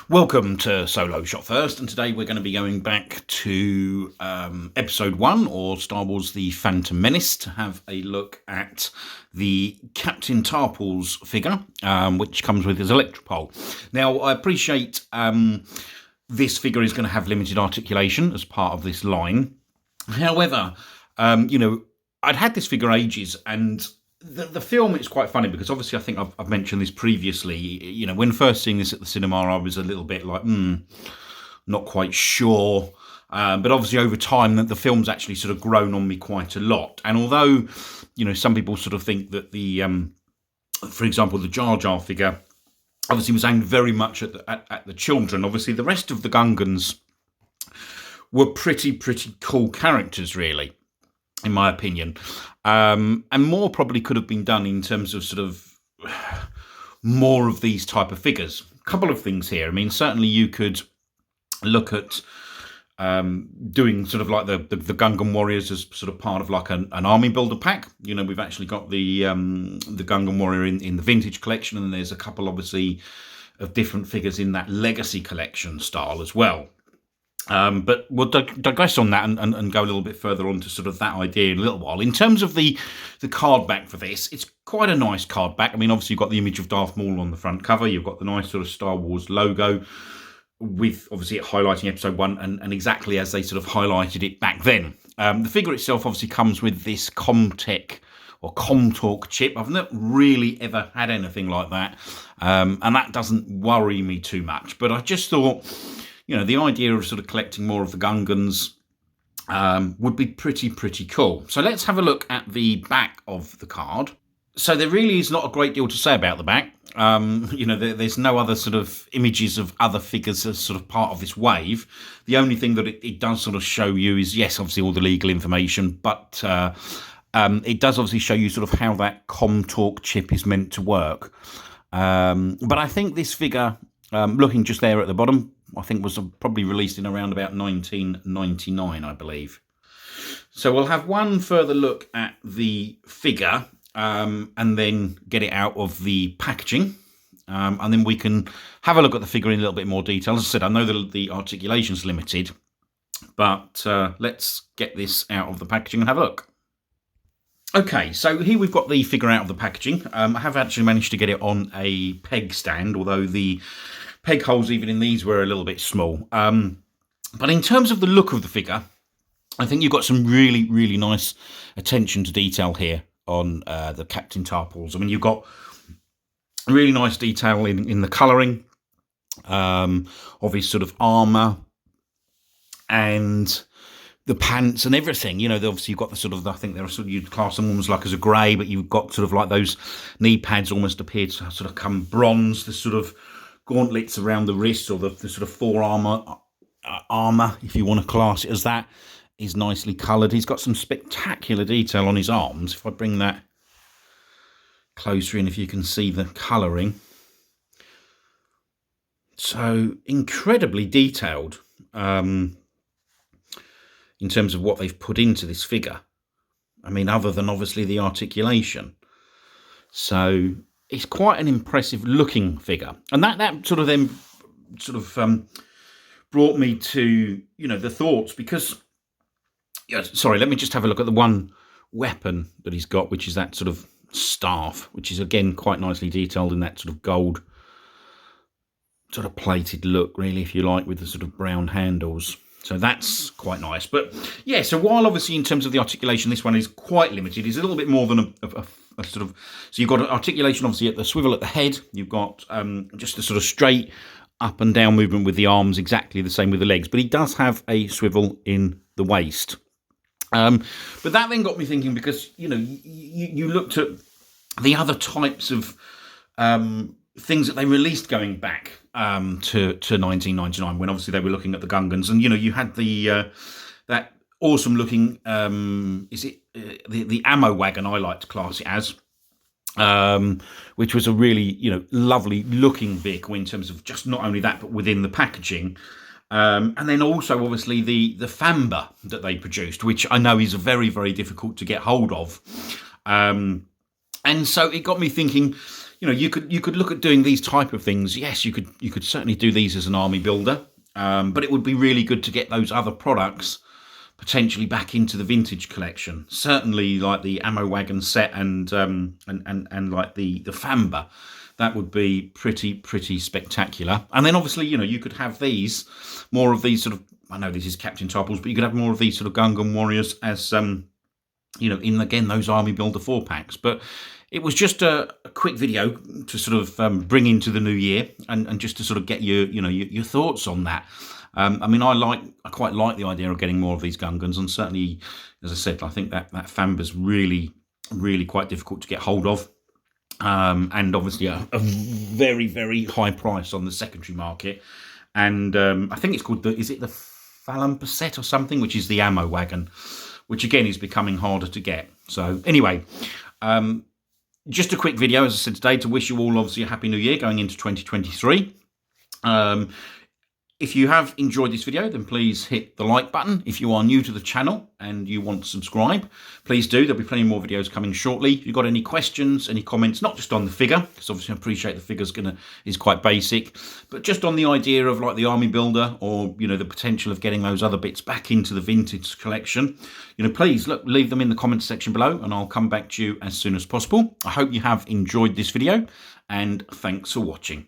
Welcome to Solo Shot First, and today we're going to be going back to Episode 1, or Star Wars The Phantom Menace, to have a look at the Captain Tarpals figure, which comes with his electropole. Now, I appreciate this figure is going to have limited articulation as part of this line. However, I'd had this figure ages, and the film is quite funny because obviously I think I've mentioned this previously. When first seeing this at the cinema, I was a little bit like, not quite sure. But obviously over time, the film's actually sort of grown on me quite a lot. And although, some people sort of think that for example, the Jar Jar figure obviously was aimed very much at the children. Obviously, the rest of the Gungans were pretty cool characters, really, in my opinion. And more probably could have been done in terms of sort of more of these type of figures. A couple of things here. I mean, certainly you could look at doing sort of like the Gungan warriors as sort of part of like an army builder pack. We've actually got the Gungan warrior in the vintage collection, and there's a couple obviously of different figures in that legacy collection style as well. But we'll digress on that and go a little bit further on to sort of that idea in a little while. In terms of the card back for this, it's quite a nice card back. I mean, obviously you've got the image of Darth Maul on the front cover. You've got the nice sort of Star Wars logo with obviously it highlighting Episode 1 and exactly as they sort of highlighted it back then. The figure itself obviously comes with this Comtech or Comtalk chip. I've not really ever had anything like that. And that doesn't worry me too much. But I just thought, the idea of sort of collecting more of the Gungans would be pretty cool. So let's have a look at the back of the card. So there really is not a great deal to say about the back. There's no other sort of images of other figures as sort of part of this wave. The only thing that it does sort of show you is, yes, obviously all the legal information, but it does obviously show you sort of how that Comtalk chip is meant to work. But I think this figure, looking just there at the bottom, I think was probably released in around about 1999, I believe. So we'll have one further look at the figure and then get it out of the packaging. And then we can have a look at the figure in a little bit more detail. As I said, I know that the articulation's limited, but let's get this out of the packaging and have a look. Okay, so here we've got the figure out of the packaging. I have actually managed to get it on a peg stand, although the peg holes even in these were a little bit small. But in terms of the look of the figure, I think you've got some really nice attention to detail here on the Captain Tarpals. I mean, you've got really nice detail in the colouring of his sort of armour and the pants and everything. Obviously you've got the sort of, I think there are sort of, you'd class them almost like as a grey, but you've got sort of like those knee pads almost appear to sort of come bronze, the sort of gauntlets around the wrists, or the sort of forearm armour, if you want to class it as that, is nicely coloured. He's got some spectacular detail on his arms. If I bring that closer in, if you can see the colouring. So incredibly detailed in terms of what they've put into this figure. I mean, other than obviously the articulation. So it's quite an impressive looking figure. And that sort of then brought me to, the thoughts, because, let me just have a look at the one weapon that he's got, which is that sort of staff, which is again quite nicely detailed in that sort of gold sort of plated look, really, if you like, with the sort of brown handles. So that's quite nice. But yeah, so while obviously in terms of the articulation, this one is quite limited. It's a little bit more than a sort of, so you've got articulation obviously at the swivel at the head. You've got just a sort of straight up and down movement with the arms, exactly the same with the legs. But he does have a swivel in the waist. But that then got me thinking, because, you looked at the other types of things that they released going back to 1999, when obviously they were looking at the Gungans, and you had the that awesome looking the ammo wagon, I like to class it as, which was a really lovely looking vehicle in terms of just not only that but within the packaging, and then also obviously the Fambaa that they produced, which I know is very difficult to get hold of, and so it got me thinking, you know, you could look at doing these type of things. Yes, you could certainly do these as an army builder, but it would be really good to get those other products potentially back into the vintage collection. Certainly, like the ammo wagon set and like the Fambaa. That would be pretty spectacular. And then obviously, you know, you could have these, more of these sort of, I know this is Captain Tarpals, but you could have more of these sort of gungan warriors as, you know, in, again, those Army Builder 4-packs. But it was just a quick video to sort of bring into the new year and just to sort of get your thoughts on that. I mean, I quite like the idea of getting more of these gungans, and certainly, as I said, I think that Fambaa's really quite difficult to get hold of. And obviously a very high price on the secondary market. And I think it's called is it the Phantom Menace or something, which is the ammo wagon, which again is becoming harder to get. So anyway, just a quick video, as I said today, to wish you all obviously a happy new year going into 2023. If you have enjoyed this video, then please hit the like button. If you are new to the channel and you want to subscribe, please do. There'll be plenty more videos coming shortly. If you've got any questions, any comments, not just on the figure, because obviously I appreciate the figure's is quite basic, but just on the idea of like the Army Builder, or, you know, the potential of getting those other bits back into the vintage collection, you know, please leave them in the comments section below and I'll come back to you as soon as possible. I hope you have enjoyed this video, and thanks for watching.